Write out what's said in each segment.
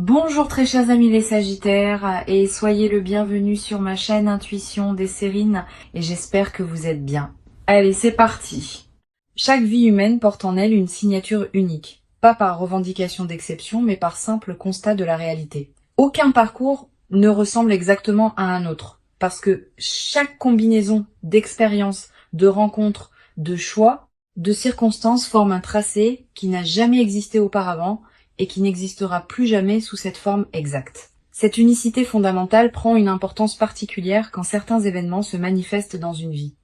Bonjour très chers amis les Sagittaires et soyez le bienvenu sur ma chaîne Intuition des Sérines et j'espère que vous êtes bien. Allez, c'est parti. Chaque vie humaine porte en elle une signature unique, pas par revendication d'exception mais par simple constat de la réalité. Aucun parcours ne ressemble exactement à un autre parce que chaque combinaison d'expériences, de rencontres, de choix, de circonstances forme un tracé qui n'a jamais existé auparavant et qui n'existera plus jamais sous cette forme exacte. Cette unicité fondamentale prend une importance particulière quand certains événements se manifestent dans une vie.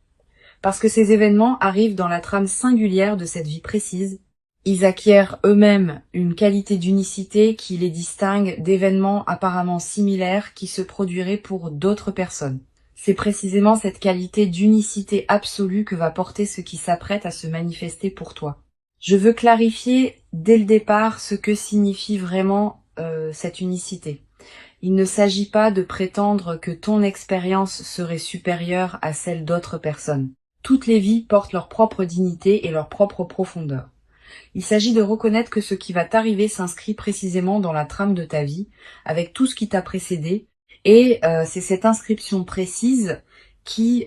Parce que ces événements arrivent dans la trame singulière de cette vie précise, ils acquièrent eux-mêmes une qualité d'unicité qui les distingue d'événements apparemment similaires qui se produiraient pour d'autres personnes. C'est précisément cette qualité d'unicité absolue que va porter ce qui s'apprête à se manifester pour toi. Je veux clarifier dès le départ ce que signifie vraiment cette unicité. Il ne s'agit pas de prétendre que ton expérience serait supérieure à celle d'autres personnes. Toutes les vies portent leur propre dignité et leur propre profondeur. Il s'agit de reconnaître que ce qui va t'arriver s'inscrit précisément dans la trame de ta vie, avec tout ce qui t'a précédé, et c'est cette inscription précise qui,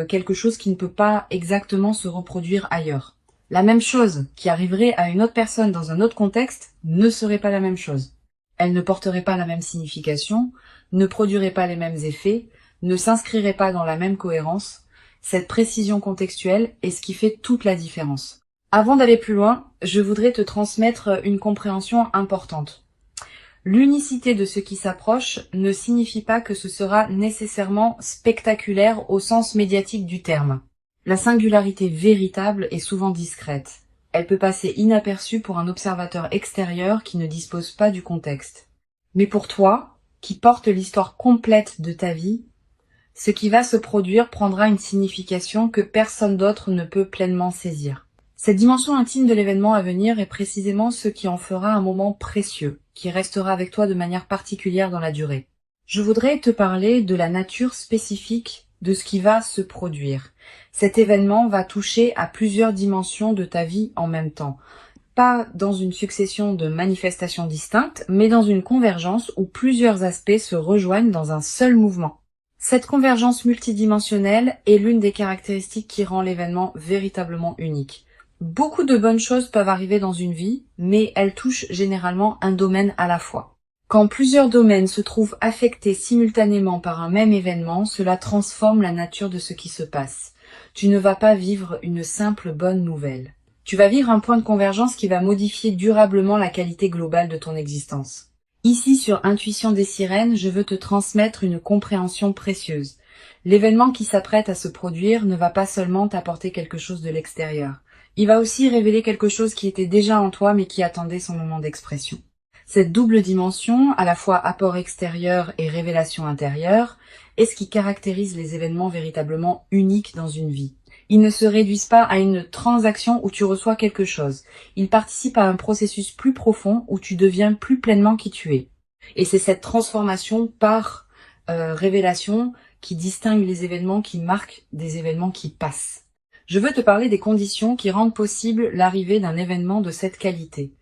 quelque chose qui ne peut pas exactement se reproduire ailleurs. La même chose qui arriverait à une autre personne dans un autre contexte ne serait pas la même chose. Elle ne porterait pas la même signification, ne produirait pas les mêmes effets, ne s'inscrirait pas dans la même cohérence. Cette précision contextuelle est ce qui fait toute la différence. Avant d'aller plus loin, je voudrais te transmettre une compréhension importante. L'unicité de ce qui s'approche ne signifie pas que ce sera nécessairement spectaculaire au sens médiatique du terme. La singularité véritable est souvent discrète. Elle peut passer inaperçue pour un observateur extérieur qui ne dispose pas du contexte. Mais pour toi, qui porte l'histoire complète de ta vie, ce qui va se produire prendra une signification que personne d'autre ne peut pleinement saisir. Cette dimension intime de l'événement à venir est précisément ce qui en fera un moment précieux, qui restera avec toi de manière particulière dans la durée. Je voudrais te parler de la nature spécifique de ce qui va se produire. Cet événement va toucher à plusieurs dimensions de ta vie en même temps. Pas dans une succession de manifestations distinctes, mais dans une convergence où plusieurs aspects se rejoignent dans un seul mouvement. Cette convergence multidimensionnelle est l'une des caractéristiques qui rend l'événement véritablement unique. Beaucoup de bonnes choses peuvent arriver dans une vie, mais elles touchent généralement un domaine à la fois. Quand plusieurs domaines se trouvent affectés simultanément par un même événement, cela transforme la nature de ce qui se passe. Tu ne vas pas vivre une simple bonne nouvelle. Tu vas vivre un point de convergence qui va modifier durablement la qualité globale de ton existence. Ici, sur Intuition des Sirènes, je veux te transmettre une compréhension précieuse. L'événement qui s'apprête à se produire ne va pas seulement t'apporter quelque chose de l'extérieur. Il va aussi révéler quelque chose qui était déjà en toi mais qui attendait son moment d'expression. Cette double dimension, à la fois apport extérieur et révélation intérieure, est ce qui caractérise les événements véritablement uniques dans une vie. Ils ne se réduisent pas à une transaction où tu reçois quelque chose. Ils participent à un processus plus profond où tu deviens plus pleinement qui tu es. Et c'est cette transformation par révélation qui distingue les événements qui marquent des événements qui passent. Je veux te parler des conditions qui rendent possible l'arrivée d'un événement de cette qualité.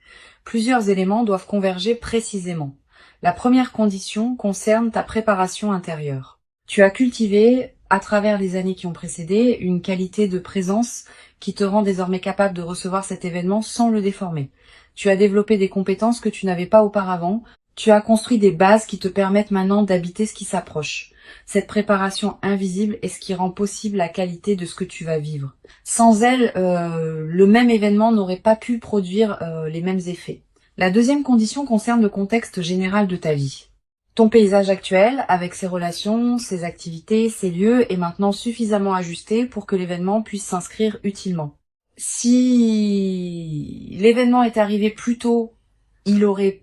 Plusieurs éléments doivent converger précisément. La première condition concerne ta préparation intérieure. Tu as cultivé, à travers les années qui ont précédé, une qualité de présence qui te rend désormais capable de recevoir cet événement sans le déformer. Tu as développé des compétences que tu n'avais pas auparavant. Tu as construit des bases qui te permettent maintenant d'habiter ce qui s'approche. Cette préparation invisible est ce qui rend possible la qualité de ce que tu vas vivre. Sans elle, le même événement n'aurait pas pu produire les mêmes effets. La deuxième condition concerne le contexte général de ta vie. Ton paysage actuel, avec ses relations, ses activités, ses lieux, est maintenant suffisamment ajusté pour que l'événement puisse s'inscrire utilement. Si l'événement est arrivé plus tôt, il aurait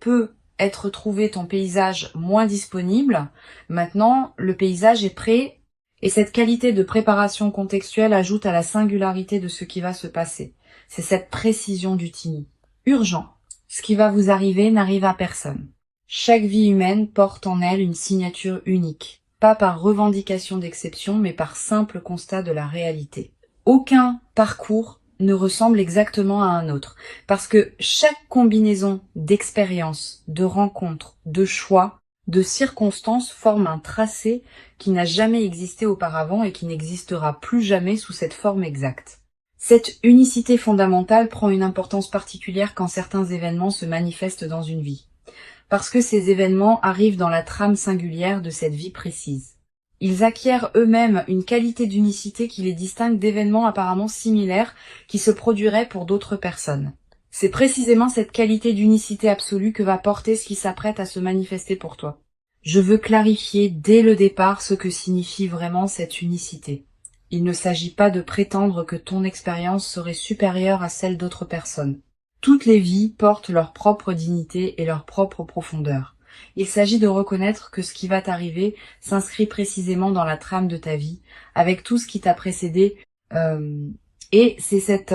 être trouvé ton paysage moins disponible. Maintenant, le paysage est prêt et cette qualité de préparation contextuelle ajoute à la singularité de ce qui va se passer. C'est cette précision du tini. Urgent. Ce qui va vous arriver n'arrive à personne. Chaque vie humaine porte en elle une signature unique, pas par revendication d'exception, mais par simple constat de la réalité. Aucun parcours ne ressemble exactement à un autre. Parce que chaque combinaison d'expériences, de rencontres, de choix, de circonstances forme un tracé qui n'a jamais existé auparavant et qui n'existera plus jamais sous cette forme exacte. Cette unicité fondamentale prend une importance particulière quand certains événements se manifestent dans une vie. Parce que ces événements arrivent dans la trame singulière de cette vie précise. Ils acquièrent eux-mêmes une qualité d'unicité qui les distingue d'événements apparemment similaires qui se produiraient pour d'autres personnes. C'est précisément cette qualité d'unicité absolue que va porter ce qui s'apprête à se manifester pour toi. Je veux clarifier dès le départ ce que signifie vraiment cette unicité. Il ne s'agit pas de prétendre que ton expérience serait supérieure à celle d'autres personnes. Toutes les vies portent leur propre dignité et leur propre profondeur. Il s'agit de reconnaître que ce qui va t'arriver s'inscrit précisément dans la trame de ta vie, avec tout ce qui t'a précédé, et c'est cette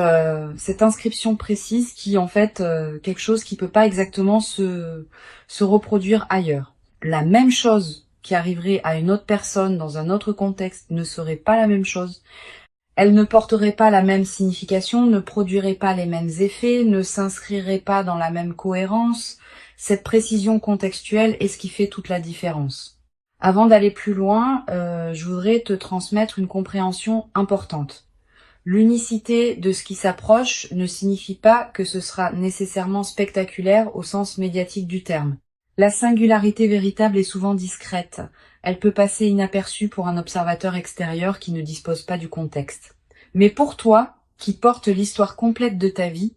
inscription précise qui en fait quelque chose qui peut pas exactement se reproduire ailleurs. La même chose qui arriverait à une autre personne dans un autre contexte ne serait pas la même chose. Elle ne porterait pas la même signification, ne produirait pas les mêmes effets, ne s'inscrirait pas dans la même cohérence. Cette précision contextuelle est ce qui fait toute la différence. Avant d'aller plus loin, je voudrais te transmettre une compréhension importante. L'unicité de ce qui s'approche ne signifie pas que ce sera nécessairement spectaculaire au sens médiatique du terme. La singularité véritable est souvent discrète. Elle peut passer inaperçue pour un observateur extérieur qui ne dispose pas du contexte. Mais pour toi, qui porte l'histoire complète de ta vie,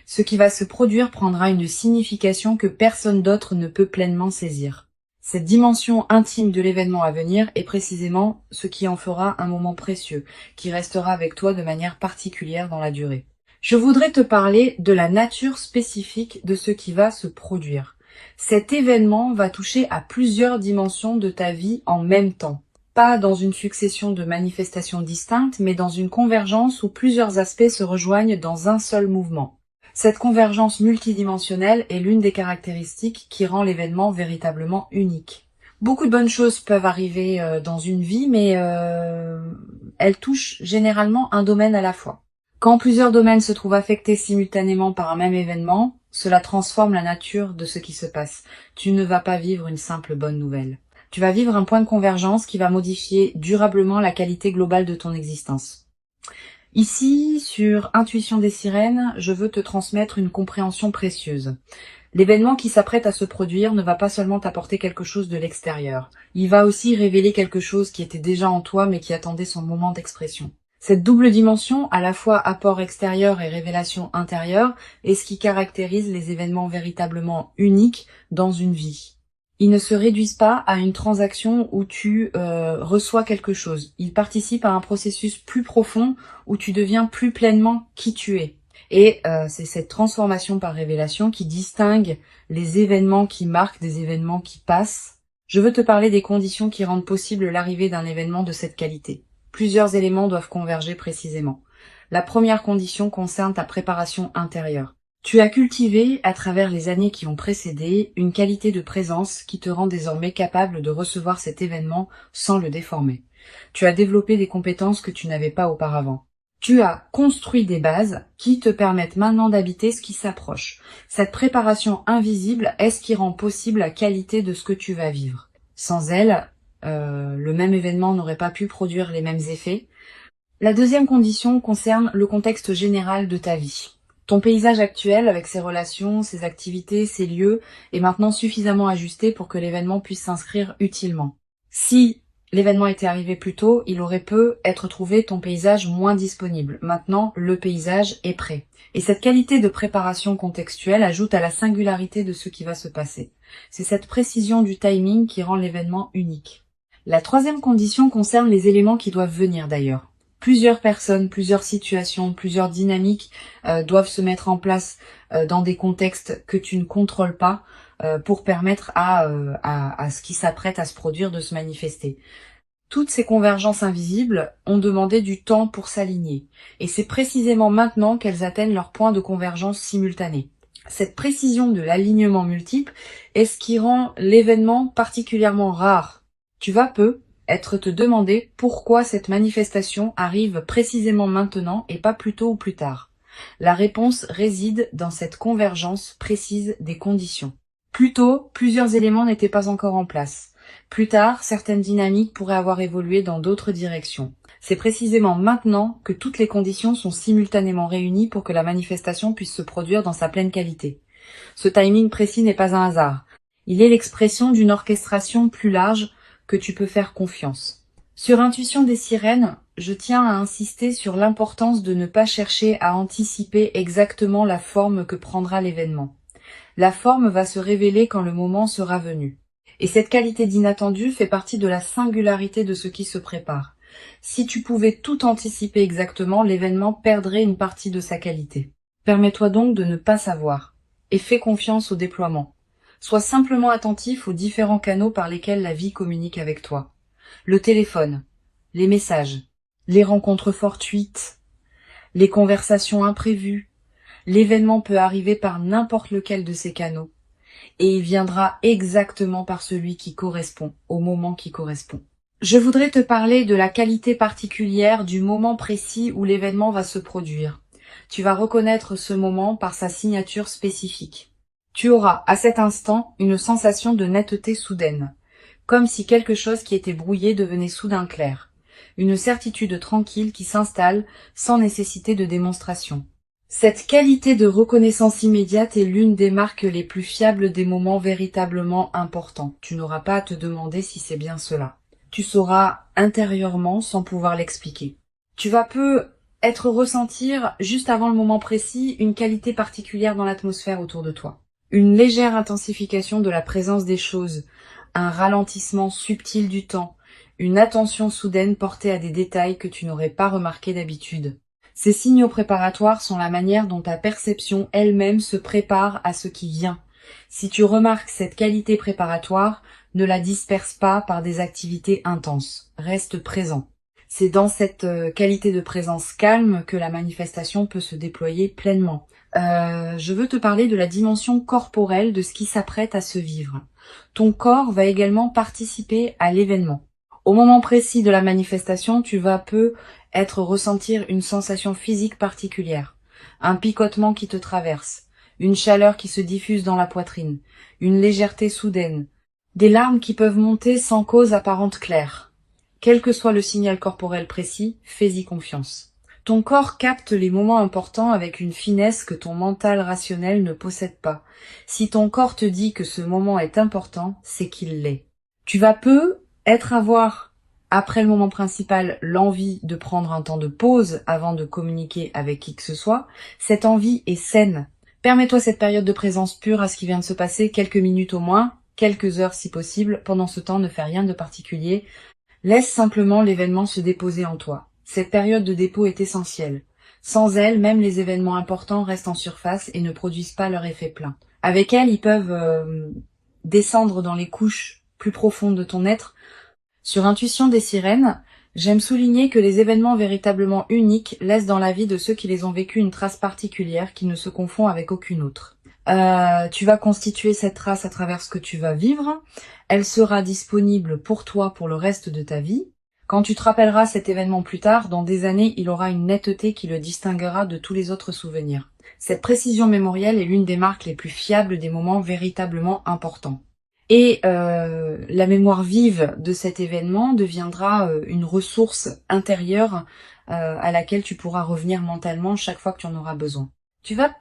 ce qui va se produire prendra une signification que personne d'autre ne peut pleinement saisir. Cette dimension intime de l'événement à venir est précisément ce qui en fera un moment précieux, qui restera avec toi de manière particulière dans la durée. Je voudrais te parler de la nature spécifique de ce qui va se produire. Cet événement va toucher à plusieurs dimensions de ta vie en même temps. Pas dans une succession de manifestations distinctes, mais dans une convergence où plusieurs aspects se rejoignent dans un seul mouvement. Cette convergence multidimensionnelle est l'une des caractéristiques qui rend l'événement véritablement unique. Beaucoup de bonnes choses peuvent arriver dans une vie, mais elles touchent généralement un domaine à la fois. Quand plusieurs domaines se trouvent affectés simultanément par un même événement, cela transforme la nature de ce qui se passe. Tu ne vas pas vivre une simple bonne nouvelle. Tu vas vivre un point de convergence qui va modifier durablement la qualité globale de ton existence. Ici, sur Intuition des sirènes, je veux te transmettre une compréhension précieuse. L'événement qui s'apprête à se produire ne va pas seulement t'apporter quelque chose de l'extérieur. Il va aussi révéler quelque chose qui était déjà en toi mais qui attendait son moment d'expression. Cette double dimension, à la fois apport extérieur et révélation intérieure, est ce qui caractérise les événements véritablement uniques dans une vie. Ils ne se réduisent pas à une transaction où tu reçois quelque chose. Ils participent à un processus plus profond où tu deviens plus pleinement qui tu es. Et c'est cette transformation par révélation qui distingue les événements qui marquent des événements qui passent. Je veux te parler des conditions qui rendent possible l'arrivée d'un événement de cette qualité. Plusieurs éléments doivent converger précisément. La première condition concerne ta préparation intérieure. Tu as cultivé, à travers les années qui ont précédé, une qualité de présence qui te rend désormais capable de recevoir cet événement sans le déformer. Tu as développé des compétences que tu n'avais pas auparavant. Tu as construit des bases qui te permettent maintenant d'habiter ce qui s'approche. Cette préparation invisible est ce qui rend possible la qualité de ce que tu vas vivre. Sans elle, le même événement n'aurait pas pu produire les mêmes effets. La deuxième condition concerne le contexte général de ta vie. Ton paysage actuel, avec ses relations, ses activités, ses lieux, est maintenant suffisamment ajusté pour que l'événement puisse s'inscrire utilement. Si l'événement était arrivé plus tôt, il aurait pu être trouvé ton paysage moins disponible. Maintenant, le paysage est prêt. Et cette qualité de préparation contextuelle ajoute à la singularité de ce qui va se passer. C'est cette précision du timing qui rend l'événement unique. La troisième condition concerne les éléments qui doivent venir d'ailleurs. Plusieurs personnes, plusieurs situations, plusieurs dynamiques doivent se mettre en place dans des contextes que tu ne contrôles pas pour permettre à ce qui s'apprête à se produire de se manifester. Toutes ces convergences invisibles ont demandé du temps pour s'aligner. Et c'est précisément maintenant qu'elles atteignent leur point de convergence simultané. Cette précision de l'alignement multiple est ce qui rend l'événement particulièrement rare. Tu vas peu, être te demander pourquoi cette manifestation arrive précisément maintenant et pas plus tôt ou plus tard. La réponse réside dans cette convergence précise des conditions. Plus tôt, plusieurs éléments n'étaient pas encore en place. Plus tard, certaines dynamiques pourraient avoir évolué dans d'autres directions. C'est précisément maintenant que toutes les conditions sont simultanément réunies pour que la manifestation puisse se produire dans sa pleine qualité. Ce timing précis n'est pas un hasard. Il est l'expression d'une orchestration plus large que tu peux faire confiance. Sur Intuition des sirènes, je tiens à insister sur l'importance de ne pas chercher à anticiper exactement la forme que prendra l'événement. La forme va se révéler quand le moment sera venu. Et cette qualité d'inattendu fait partie de la singularité de ce qui se prépare. Si tu pouvais tout anticiper exactement, l'événement perdrait une partie de sa qualité. Permets-toi donc de ne pas savoir, et fais confiance au déploiement. Sois simplement attentif aux différents canaux par lesquels la vie communique avec toi. Le téléphone, les messages, les rencontres fortuites, les conversations imprévues. L'événement peut arriver par n'importe lequel de ces canaux, et il viendra exactement par celui qui correspond, au moment qui correspond. Je voudrais te parler de la qualité particulière du moment précis où l'événement va se produire. Tu vas reconnaître ce moment par sa signature spécifique. Tu auras, à cet instant, une sensation de netteté soudaine, comme si quelque chose qui était brouillé devenait soudain clair. Une certitude tranquille qui s'installe sans nécessité de démonstration. Cette qualité de reconnaissance immédiate est l'une des marques les plus fiables des moments véritablement importants. Tu n'auras pas à te demander si c'est bien cela. Tu sauras intérieurement sans pouvoir l'expliquer. Tu vas être ressentir, juste avant le moment précis, une qualité particulière dans l'atmosphère autour de toi. Une légère intensification de la présence des choses, un ralentissement subtil du temps, une attention soudaine portée à des détails que tu n'aurais pas remarqués d'habitude. Ces signaux préparatoires sont la manière dont ta perception elle-même se prépare à ce qui vient. Si tu remarques cette qualité préparatoire, ne la disperse pas par des activités intenses. Reste présent. C'est dans cette qualité de présence calme que la manifestation peut se déployer pleinement. Je veux te parler de la dimension corporelle de ce qui s'apprête à se vivre. Ton corps va également participer à l'événement. Au moment précis de la manifestation, tu vas ressentir une sensation physique particulière, un picotement qui te traverse, une chaleur qui se diffuse dans la poitrine, une légèreté soudaine, des larmes qui peuvent monter sans cause apparente claire. Quel que soit le signal corporel précis, fais-y confiance. Ton corps capte les moments importants avec une finesse que ton mental rationnel ne possède pas. Si ton corps te dit que ce moment est important, c'est qu'il l'est. Tu vas avoir, après le moment principal, l'envie de prendre un temps de pause avant de communiquer avec qui que ce soit. Cette envie est saine. Permets-toi cette période de présence pure à ce qui vient de se passer, quelques minutes au moins, quelques heures si possible. Pendant ce temps, ne fais rien de particulier. Laisse simplement l'événement se déposer en toi. Cette période de dépôt est essentielle. Sans elle, même les événements importants restent en surface et ne produisent pas leur effet plein. Avec elle, ils peuvent descendre dans les couches plus profondes de ton être. Sur Intuition des sirènes, j'aime souligner que les événements véritablement uniques laissent dans la vie de ceux qui les ont vécus une trace particulière qui ne se confond avec aucune autre. Tu vas constituer cette trace à travers ce que tu vas vivre. Elle sera disponible pour toi pour le reste de ta vie. Quand tu te rappelleras cet événement plus tard, dans des années, il aura une netteté qui le distinguera de tous les autres souvenirs. Cette précision mémorielle est l'une des marques les plus fiables des moments véritablement importants. Et la mémoire vive de cet événement deviendra une ressource intérieure à laquelle tu pourras revenir mentalement chaque fois que tu en auras besoin. Tu vas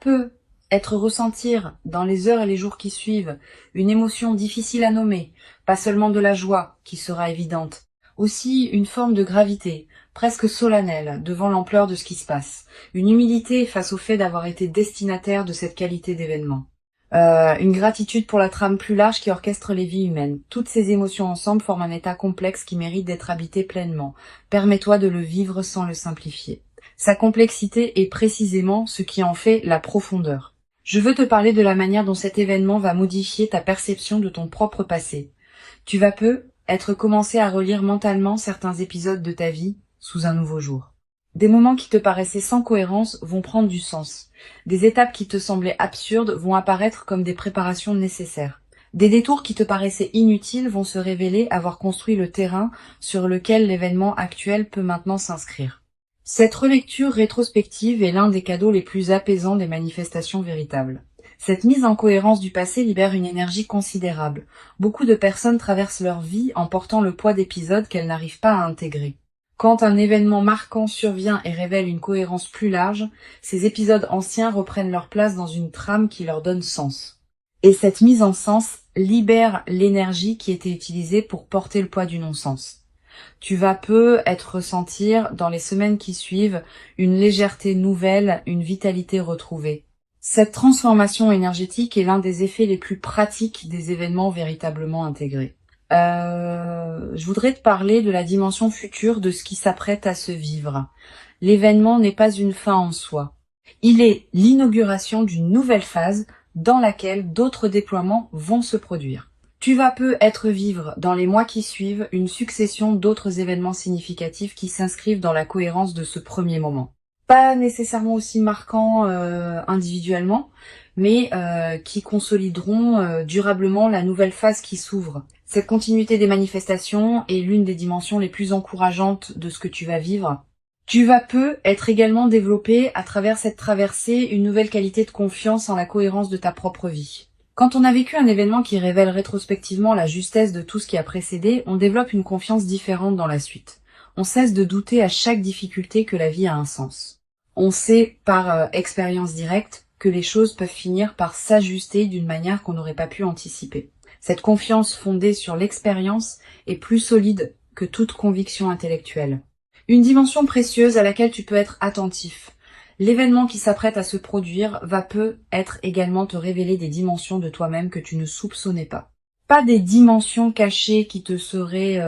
ressentir dans les heures et les jours qui suivent une émotion difficile à nommer, pas seulement de la joie qui sera évidente, aussi une forme de gravité, presque solennelle, devant l'ampleur de ce qui se passe, une humilité face au fait d'avoir été destinataire de cette qualité d'événement. Une gratitude pour la trame plus large qui orchestre les vies humaines. Toutes ces émotions ensemble forment un état complexe qui mérite d'être habité pleinement. Permets-toi de le vivre sans le simplifier. Sa complexité est précisément ce qui en fait la profondeur. Je veux te parler de la manière dont cet événement va modifier ta perception de ton propre passé. Tu vas commencé à relire mentalement certains épisodes de ta vie sous un nouveau jour. Des moments qui te paraissaient sans cohérence vont prendre du sens. Des étapes qui te semblaient absurdes vont apparaître comme des préparations nécessaires. Des détours qui te paraissaient inutiles vont se révéler avoir construit le terrain sur lequel l'événement actuel peut maintenant s'inscrire. Cette relecture rétrospective est l'un des cadeaux les plus apaisants des manifestations véritables. Cette mise en cohérence du passé libère une énergie considérable. Beaucoup de personnes traversent leur vie en portant le poids d'épisodes qu'elles n'arrivent pas à intégrer. Quand un événement marquant survient et révèle une cohérence plus large, ces épisodes anciens reprennent leur place dans une trame qui leur donne sens. Et cette mise en sens libère l'énergie qui était utilisée pour porter le poids du non-sens. Tu vas peu être ressentir, dans les semaines qui suivent, une légèreté nouvelle, une vitalité retrouvée. Cette transformation énergétique est l'un des effets les plus pratiques des événements véritablement intégrés. Je voudrais te parler de la dimension future de ce qui s'apprête à se vivre. L'événement n'est pas une fin en soi. Il est l'inauguration d'une nouvelle phase dans laquelle d'autres déploiements vont se produire. Tu vas peu être vivre dans les mois qui suivent une succession d'autres événements significatifs qui s'inscrivent dans la cohérence de ce premier moment. Pas nécessairement aussi marquants individuellement, mais qui consolideront durablement la nouvelle phase qui s'ouvre. Cette continuité des manifestations est l'une des dimensions les plus encourageantes de ce que tu vas vivre. Tu vas peu être également développé à travers cette traversée une nouvelle qualité de confiance en la cohérence de ta propre vie. Quand on a vécu un événement qui révèle rétrospectivement la justesse de tout ce qui a précédé, on développe une confiance différente dans la suite. On cesse de douter à chaque difficulté que la vie a un sens. On sait par expérience directe que les choses peuvent finir par s'ajuster d'une manière qu'on n'aurait pas pu anticiper. Cette confiance fondée sur l'expérience est plus solide que toute conviction intellectuelle. Une dimension précieuse à laquelle tu peux être attentif. L'événement qui s'apprête à se produire va peu être également te révéler des dimensions de toi-même que tu ne soupçonnais pas. Pas des dimensions cachées qui te seraient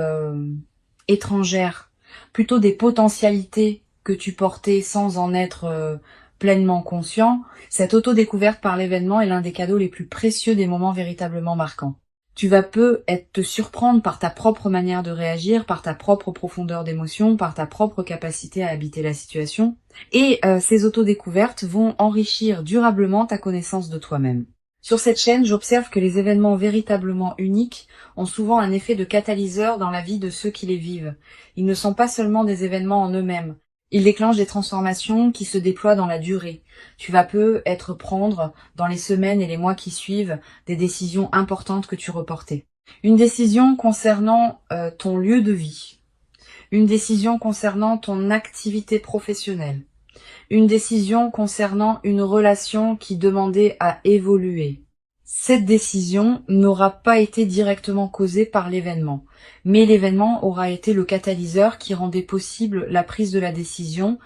étrangères, plutôt des potentialités que tu portais sans en être pleinement conscient. Cette auto-découverte par l'événement est l'un des cadeaux les plus précieux des moments véritablement marquants. Tu vas peu te surprendre par ta propre manière de réagir, par ta propre profondeur d'émotion, par ta propre capacité à habiter la situation. Et ces autodécouvertes vont enrichir durablement ta connaissance de toi-même. Sur cette chaîne, j'observe que les événements véritablement uniques ont souvent un effet de catalyseur dans la vie de ceux qui les vivent. Ils ne sont pas seulement des événements en eux-mêmes. Ils déclenchent des transformations qui se déploient dans la durée. Tu vas peu prendre, dans les semaines et les mois qui suivent, des décisions importantes que tu reportais. Une décision concernant ton lieu de vie. Une décision concernant ton activité professionnelle. Une décision concernant une relation qui demandait à évoluer. Cette décision n'aura pas été directement causée par l'événement, mais l'événement aura été le catalyseur qui rendait possible la prise de la décision.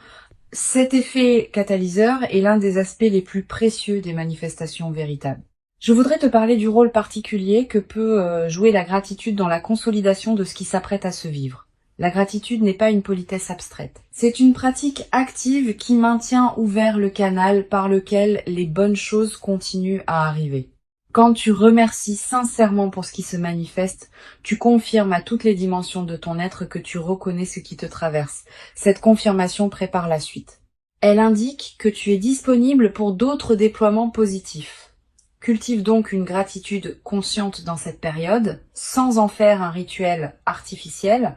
Cet effet catalyseur est l'un des aspects les plus précieux des manifestations véritables. Je voudrais te parler du rôle particulier que peut jouer la gratitude dans la consolidation de ce qui s'apprête à se vivre. La gratitude n'est pas une politesse abstraite. C'est une pratique active qui maintient ouvert le canal par lequel les bonnes choses continuent à arriver. Quand tu remercies sincèrement pour ce qui se manifeste, tu confirmes à toutes les dimensions de ton être que tu reconnais ce qui te traverse. Cette confirmation prépare la suite. Elle indique que tu es disponible pour d'autres déploiements positifs. Cultive donc une gratitude consciente dans cette période, sans en faire un rituel artificiel.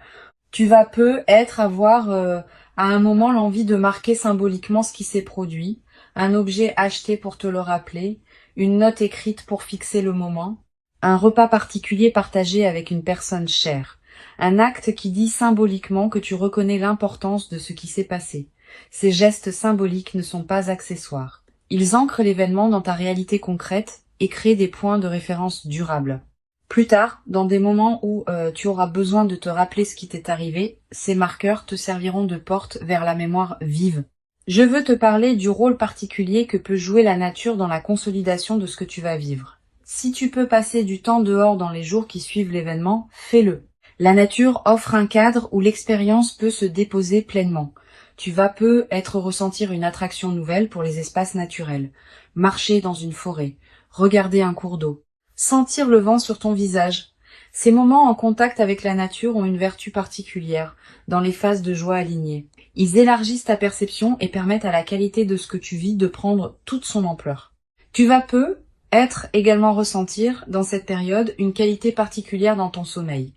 Tu vas peu avoir à un moment l'envie de marquer symboliquement ce qui s'est produit, un objet acheté pour te le rappeler, une note écrite pour fixer le moment, un repas particulier partagé avec une personne chère, un acte qui dit symboliquement que tu reconnais l'importance de ce qui s'est passé. Ces gestes symboliques ne sont pas accessoires. Ils ancrent l'événement dans ta réalité concrète et créent des points de référence durables. Plus tard, dans des moments où tu auras besoin de te rappeler ce qui t'est arrivé, ces marqueurs te serviront de porte vers la mémoire vive. Je veux te parler du rôle particulier que peut jouer la nature dans la consolidation de ce que tu vas vivre. Si tu peux passer du temps dehors dans les jours qui suivent l'événement, fais-le. La nature offre un cadre où l'expérience peut se déposer pleinement. Tu vas peu ressentir une attraction nouvelle pour les espaces naturels. Marcher dans une forêt, regarder un cours d'eau, sentir le vent sur ton visage. Ces moments en contact avec la nature ont une vertu particulière, dans les phases de joie alignées. Ils élargissent ta perception et permettent à la qualité de ce que tu vis de prendre toute son ampleur. Tu vas peu être également ressentir dans cette période une qualité particulière dans ton sommeil,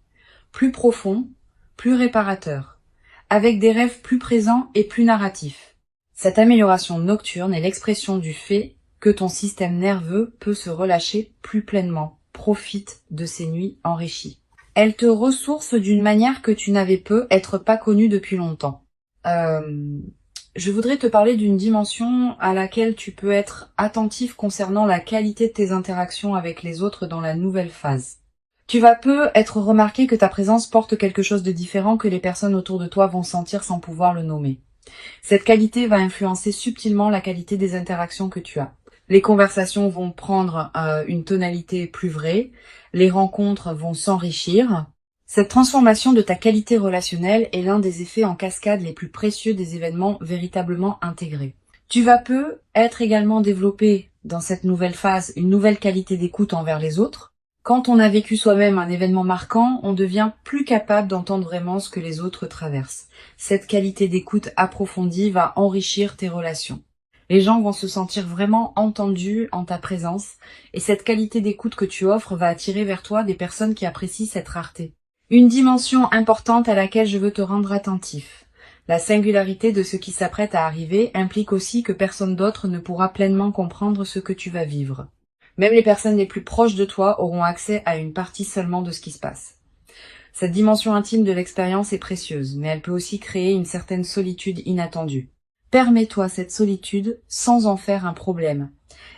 plus profond, plus réparateur, avec des rêves plus présents et plus narratifs. Cette amélioration nocturne est l'expression du fait que ton système nerveux peut se relâcher plus pleinement, profite de ces nuits enrichies. Elle te ressource d'une manière que tu n'avais peut-être pas connue depuis longtemps. Je voudrais te parler d'une dimension à laquelle tu peux être attentif concernant la qualité de tes interactions avec les autres dans la nouvelle phase. Tu vas être remarqué que ta présence porte quelque chose de différent que les personnes autour de toi vont sentir sans pouvoir le nommer. Cette qualité va influencer subtilement la qualité des interactions que tu as. Les conversations vont prendre une tonalité plus vraie, les rencontres vont s'enrichir. Cette transformation de ta qualité relationnelle est l'un des effets en cascade les plus précieux des événements véritablement intégrés. Tu vas être également développé dans cette nouvelle phase une nouvelle qualité d'écoute envers les autres. Quand on a vécu soi-même un événement marquant, on devient plus capable d'entendre vraiment ce que les autres traversent. Cette qualité d'écoute approfondie va enrichir tes relations. Les gens vont se sentir vraiment entendus en ta présence et cette qualité d'écoute que tu offres va attirer vers toi des personnes qui apprécient cette rareté. Une dimension importante à laquelle je veux te rendre attentif. La singularité de ce qui s'apprête à arriver implique aussi que personne d'autre ne pourra pleinement comprendre ce que tu vas vivre. Même les personnes les plus proches de toi auront accès à une partie seulement de ce qui se passe. Cette dimension intime de l'expérience est précieuse, mais elle peut aussi créer une certaine solitude inattendue. Permets-toi cette solitude sans en faire un problème.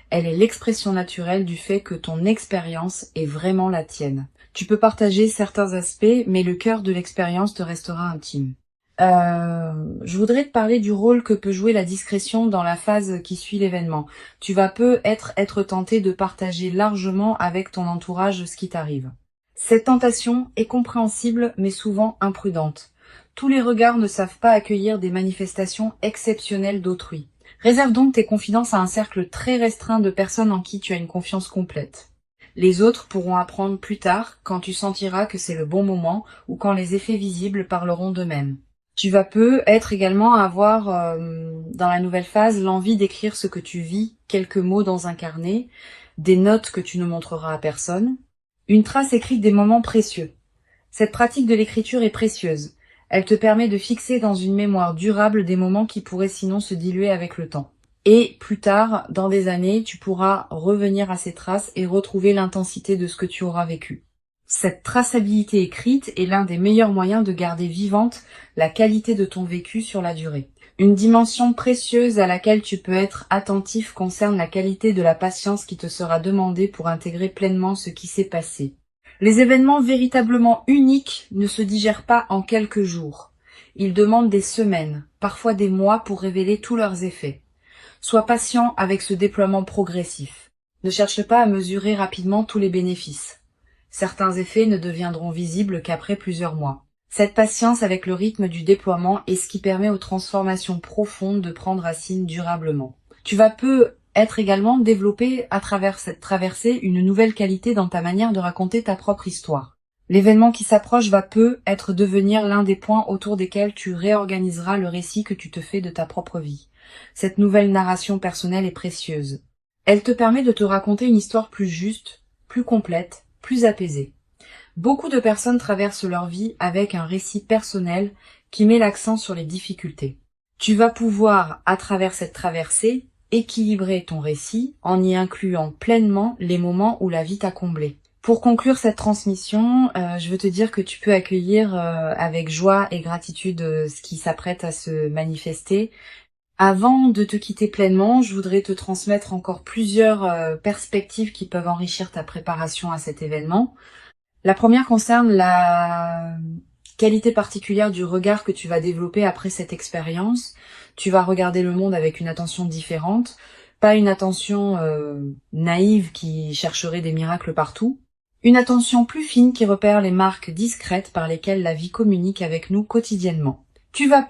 Elle est l'expression naturelle du fait que ton expérience est vraiment la tienne. Tu peux partager certains aspects, mais le cœur de l'expérience te restera intime. Je voudrais te parler du rôle que peut jouer la discrétion dans la phase qui suit l'événement. Tu vas être tenté de partager largement avec ton entourage ce qui t'arrive. Cette tentation est compréhensible, mais souvent imprudente. Tous les regards ne savent pas accueillir des manifestations exceptionnelles d'autrui. Réserve donc tes confidences à un cercle très restreint de personnes en qui tu as une confiance complète. Les autres pourront apprendre plus tard, quand tu sentiras que c'est le bon moment ou quand les effets visibles parleront d'eux-mêmes. Tu vas être également avoir, dans la nouvelle phase, l'envie d'écrire ce que tu vis, quelques mots dans un carnet, des notes que tu ne montreras à personne, une trace écrite des moments précieux. Cette pratique de l'écriture est précieuse. Elle te permet de fixer dans une mémoire durable des moments qui pourraient sinon se diluer avec le temps. Et plus tard, dans des années, tu pourras revenir à ces traces et retrouver l'intensité de ce que tu auras vécu. Cette traçabilité écrite est l'un des meilleurs moyens de garder vivante la qualité de ton vécu sur la durée. Une dimension précieuse à laquelle tu peux être attentif concerne la qualité de la patience qui te sera demandée pour intégrer pleinement ce qui s'est passé. Les événements véritablement uniques ne se digèrent pas en quelques jours. Ils demandent des semaines, parfois des mois pour révéler tous leurs effets. Sois patient avec ce déploiement progressif. Ne cherche pas à mesurer rapidement tous les bénéfices. Certains effets ne deviendront visibles qu'après plusieurs mois. Cette patience avec le rythme du déploiement est ce qui permet aux transformations profondes de prendre racine durablement. Tu vas être également développé à travers cette traversée une nouvelle qualité dans ta manière de raconter ta propre histoire. L'événement qui s'approche va être devenir l'un des points autour desquels tu réorganiseras le récit que tu te fais de ta propre vie. Cette nouvelle narration personnelle est précieuse. Elle te permet de te raconter une histoire plus juste, plus complète, plus apaisée. Beaucoup de personnes traversent leur vie avec un récit personnel qui met l'accent sur les difficultés. Tu vas pouvoir, à travers cette traversée, équilibrer ton récit en y incluant pleinement les moments où la vie t'a comblé. Pour conclure cette transmission, je veux te dire que tu peux accueillir avec joie et gratitude ce qui s'apprête à se manifester. Avant de te quitter pleinement, je voudrais te transmettre encore plusieurs perspectives qui peuvent enrichir ta préparation à cet événement. La première concerne la qualité particulière du regard que tu vas développer après cette expérience. Tu vas regarder le monde avec une attention différente, pas une attention naïve qui chercherait des miracles partout, une attention plus fine qui repère les marques discrètes par lesquelles la vie communique avec nous quotidiennement. Tu vas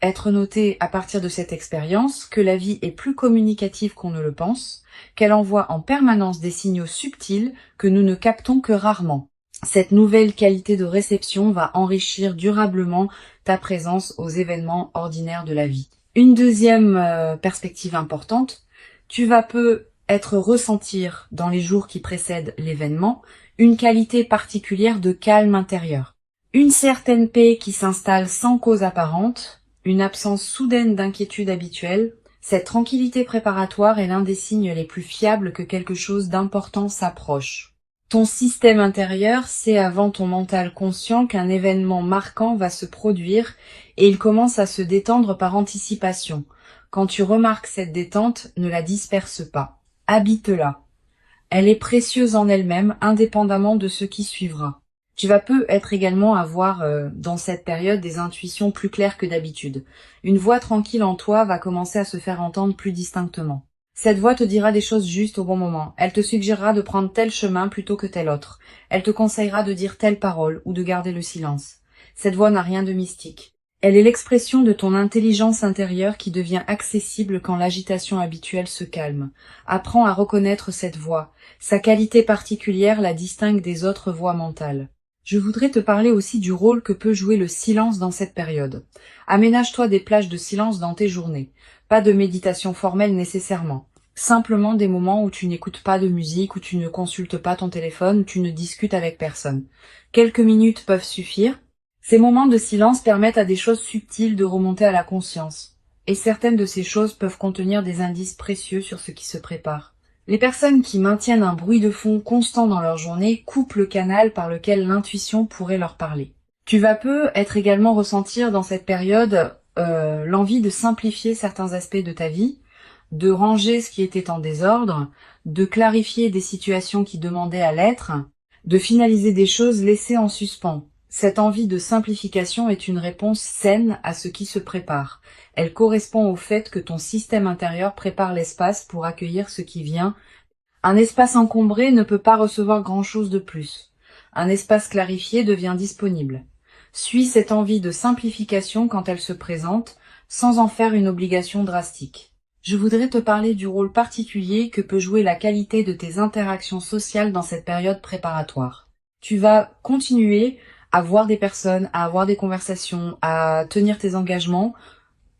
être noté à partir de cette expérience que la vie est plus communicative qu'on ne le pense, qu'elle envoie en permanence des signaux subtils que nous ne captons que rarement. Cette nouvelle qualité de réception va enrichir durablement ta présence aux événements ordinaires de la vie. Une deuxième perspective importante, tu vas ressentir dans les jours qui précèdent l'événement une qualité particulière de calme intérieur. Une certaine paix qui s'installe sans cause apparente, une absence soudaine d'inquiétude habituelle. Cette tranquillité préparatoire est l'un des signes les plus fiables que quelque chose d'important s'approche. Ton système intérieur sait avant ton mental conscient qu'un événement marquant va se produire et il commence à se détendre par anticipation. Quand tu remarques cette détente, ne la disperse pas. Habite-la. Elle est précieuse en elle-même, indépendamment de ce qui suivra. Tu vas peut-être également avoir dans cette période des intuitions plus claires que d'habitude. Une voix tranquille en toi va commencer à se faire entendre plus distinctement. Cette voix te dira des choses justes au bon moment. Elle te suggérera de prendre tel chemin plutôt que tel autre. Elle te conseillera de dire telle parole ou de garder le silence. Cette voix n'a rien de mystique. Elle est l'expression de ton intelligence intérieure qui devient accessible quand l'agitation habituelle se calme. Apprends à reconnaître cette voix. Sa qualité particulière la distingue des autres voix mentales. Je voudrais te parler aussi du rôle que peut jouer le silence dans cette période. Aménage-toi des plages de silence dans tes journées. Pas de méditation formelle nécessairement. Simplement des moments où tu n'écoutes pas de musique, où tu ne consultes pas ton téléphone, où tu ne discutes avec personne. Quelques minutes peuvent suffire. Ces moments de silence permettent à des choses subtiles de remonter à la conscience. Et certaines de ces choses peuvent contenir des indices précieux sur ce qui se prépare. Les personnes qui maintiennent un bruit de fond constant dans leur journée coupent le canal par lequel l'intuition pourrait leur parler. Tu vas peut-être également ressentir dans cette période l'envie de simplifier certains aspects de ta vie, de ranger ce qui était en désordre, de clarifier des situations qui demandaient à l'être, de finaliser des choses laissées en suspens. Cette envie de simplification est une réponse saine à ce qui se prépare. Elle correspond au fait que ton système intérieur prépare l'espace pour accueillir ce qui vient. Un espace encombré ne peut pas recevoir grand-chose de plus. Un espace clarifié devient disponible. Suis cette envie de simplification quand elle se présente, sans en faire une obligation drastique. Je voudrais te parler du rôle particulier que peut jouer la qualité de tes interactions sociales dans cette période préparatoire. Tu vas continuer à voir des personnes, à avoir des conversations, à tenir tes engagements.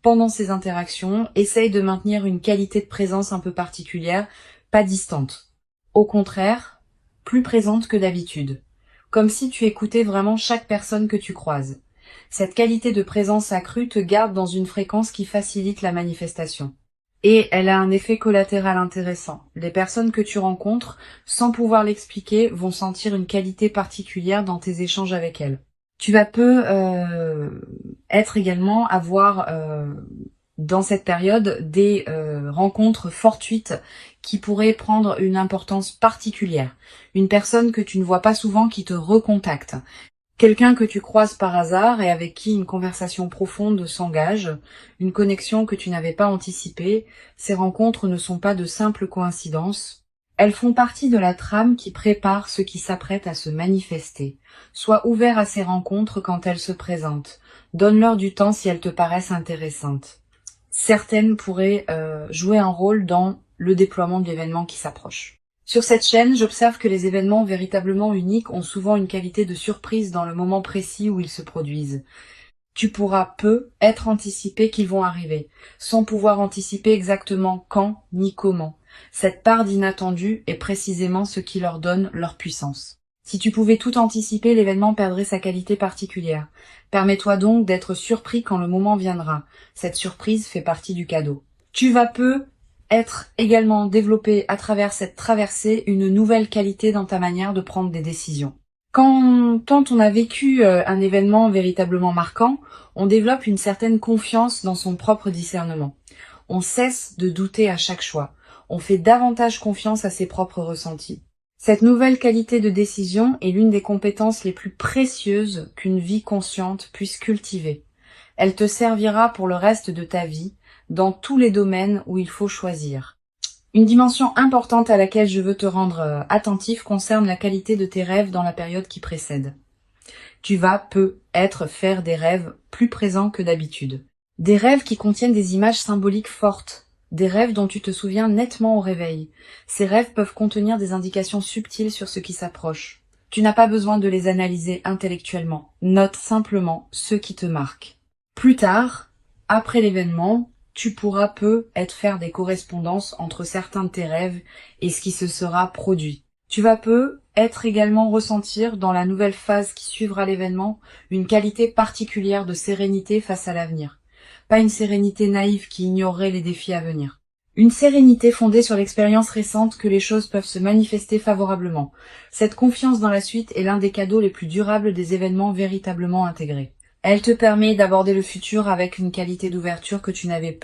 Pendant ces interactions, essaye de maintenir une qualité de présence un peu particulière, pas distante. Au contraire, plus présente que d'habitude. Comme si tu écoutais vraiment chaque personne que tu croises. Cette qualité de présence accrue te garde dans une fréquence qui facilite la manifestation. Et elle a un effet collatéral intéressant. Les personnes que tu rencontres, sans pouvoir l'expliquer, vont sentir une qualité particulière dans tes échanges avec elles. Tu vas être également avoir dans cette période des rencontres fortuites qui pourraient prendre une importance particulière. Une personne que tu ne vois pas souvent qui te recontacte. Quelqu'un que tu croises par hasard et avec qui une conversation profonde s'engage, une connexion que tu n'avais pas anticipée. Ces rencontres ne sont pas de simples coïncidences. Elles font partie de la trame qui prépare ce qui s'apprête à se manifester. Sois ouvert à ces rencontres quand elles se présentent. Donne-leur du temps si elles te paraissent intéressantes. Certaines pourraient jouer un rôle dans le déploiement de l'événement qui s'approche. Sur cette chaîne, j'observe que les événements véritablement uniques ont souvent une qualité de surprise dans le moment précis où ils se produisent. Tu pourras être anticipé qu'ils vont arriver, sans pouvoir anticiper exactement quand ni comment. Cette part d'inattendu est précisément ce qui leur donne leur puissance. Si tu pouvais tout anticiper, l'événement perdrait sa qualité particulière. Permets-toi donc d'être surpris quand le moment viendra. Cette surprise fait partie du cadeau. Tu vas être également développé à travers cette traversée une nouvelle qualité dans ta manière de prendre des décisions. Quand on a vécu un événement véritablement marquant, on développe une certaine confiance dans son propre discernement. On cesse de douter à chaque choix. On fait davantage confiance à ses propres ressentis. Cette nouvelle qualité de décision est l'une des compétences les plus précieuses qu'une vie consciente puisse cultiver. Elle te servira pour le reste de ta vie, dans tous les domaines où il faut choisir. Une dimension importante à laquelle je veux te rendre attentif concerne la qualité de tes rêves dans la période qui précède. Tu vas peut-être faire des rêves plus présents que d'habitude. Des rêves qui contiennent des images symboliques fortes. Des rêves dont tu te souviens nettement au réveil. Ces rêves peuvent contenir des indications subtiles sur ce qui s'approche. Tu n'as pas besoin de les analyser intellectuellement. Note simplement ceux qui te marquent. Plus tard, après l'événement, tu pourras être faire des correspondances entre certains de tes rêves et ce qui se sera produit. Tu vas être également ressentir dans la nouvelle phase qui suivra l'événement une qualité particulière de sérénité face à l'avenir. Pas une sérénité naïve qui ignorerait les défis à venir. Une sérénité fondée sur l'expérience récente que les choses peuvent se manifester favorablement. Cette confiance dans la suite est l'un des cadeaux les plus durables des événements véritablement intégrés. Elle te permet d'aborder le futur avec une qualité d'ouverture que tu n'avais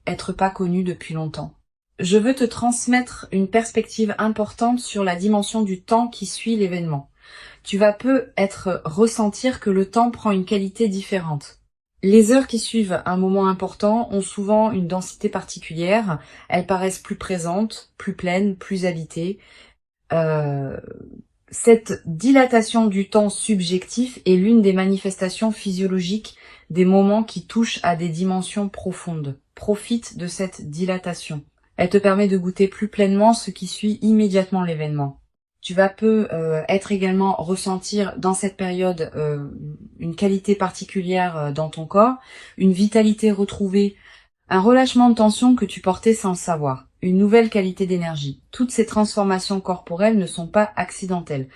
être pas connue depuis longtemps. Je veux te transmettre une perspective importante sur la dimension du temps qui suit l'événement. Tu vas ressentir que le temps prend une qualité différente. Les heures qui suivent un moment important ont souvent une densité particulière. Elles paraissent plus présentes, plus pleines, plus habitées. Cette dilatation du temps subjectif est l'une des manifestations physiologiques des moments qui touchent à des dimensions profondes. Profite de cette dilatation. Elle te permet de goûter plus pleinement ce qui suit immédiatement l'événement. Tu vas ressentir dans cette période une qualité particulière dans ton corps, une vitalité retrouvée, un relâchement de tension que tu portais sans le savoir, une nouvelle qualité d'énergie. Toutes ces transformations corporelles ne sont pas accidentelles.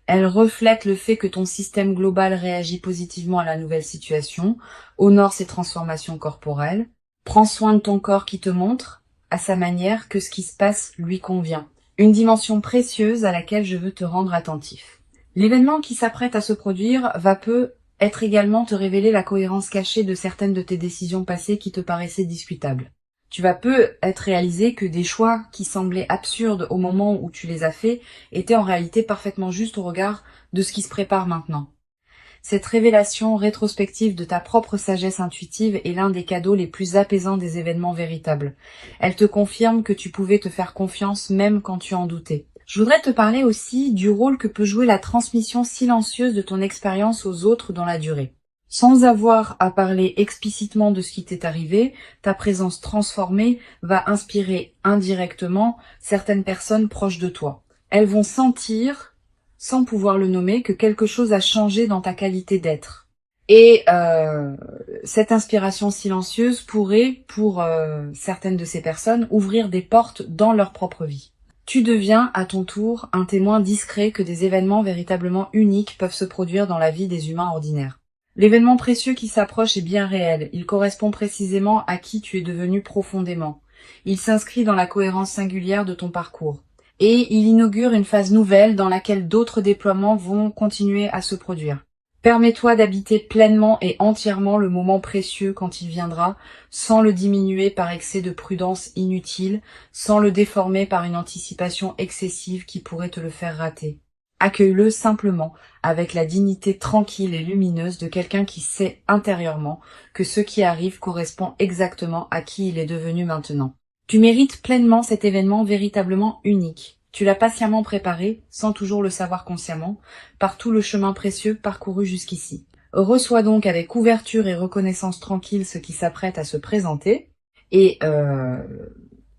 Elles reflètent le fait que ton système global réagit positivement à la nouvelle situation, honore ces transformations corporelles, prends soin de ton corps qui te montre, à sa manière, que ce qui se passe lui convient. Une dimension précieuse à laquelle je veux te rendre attentif. L'événement qui s'apprête à se produire être également te révéler la cohérence cachée de certaines de tes décisions passées qui te paraissaient discutables. Tu vas être réalisé que des choix qui semblaient absurdes au moment où tu les as faits étaient en réalité parfaitement justes au regard de ce qui se prépare maintenant. Cette révélation rétrospective de ta propre sagesse intuitive est l'un des cadeaux les plus apaisants des événements véritables. Elle te confirme que tu pouvais te faire confiance même quand tu en doutais. Je voudrais te parler aussi du rôle que peut jouer la transmission silencieuse de ton expérience aux autres dans la durée. Sans avoir à parler explicitement de ce qui t'est arrivé, ta présence transformée va inspirer indirectement certaines personnes proches de toi. Elles vont sentir, sans pouvoir le nommer, que quelque chose a changé dans ta qualité d'être. Et cette inspiration silencieuse pourrait, pour certaines de ces personnes, ouvrir des portes dans leur propre vie. Tu deviens, à ton tour, un témoin discret que des événements véritablement uniques peuvent se produire dans la vie des humains ordinaires. L'événement précieux qui s'approche est bien réel. Il correspond précisément à qui tu es devenu profondément. Il s'inscrit dans la cohérence singulière de ton parcours. Et il inaugure une phase nouvelle dans laquelle d'autres déploiements vont continuer à se produire. Permets-toi d'habiter pleinement et entièrement le moment précieux quand il viendra, sans le diminuer par excès de prudence inutile, sans le déformer par une anticipation excessive qui pourrait te le faire rater. Accueille-le simplement, avec la dignité tranquille et lumineuse de quelqu'un qui sait intérieurement que ce qui arrive correspond exactement à qui il est devenu maintenant. Tu mérites pleinement cet événement véritablement unique. Tu l'as patiemment préparé, sans toujours le savoir consciemment, par tout le chemin précieux parcouru jusqu'ici. Reçois donc avec ouverture et reconnaissance tranquille ce qui s'apprête à se présenter, et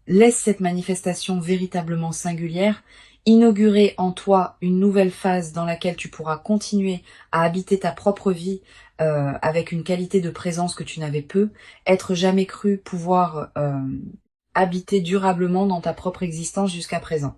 laisse cette manifestation véritablement singulière inaugurer en toi une nouvelle phase dans laquelle tu pourras continuer à habiter ta propre vie avec une qualité de présence que tu n'avais être jamais cru pouvoir habiter durablement dans ta propre existence jusqu'à présent.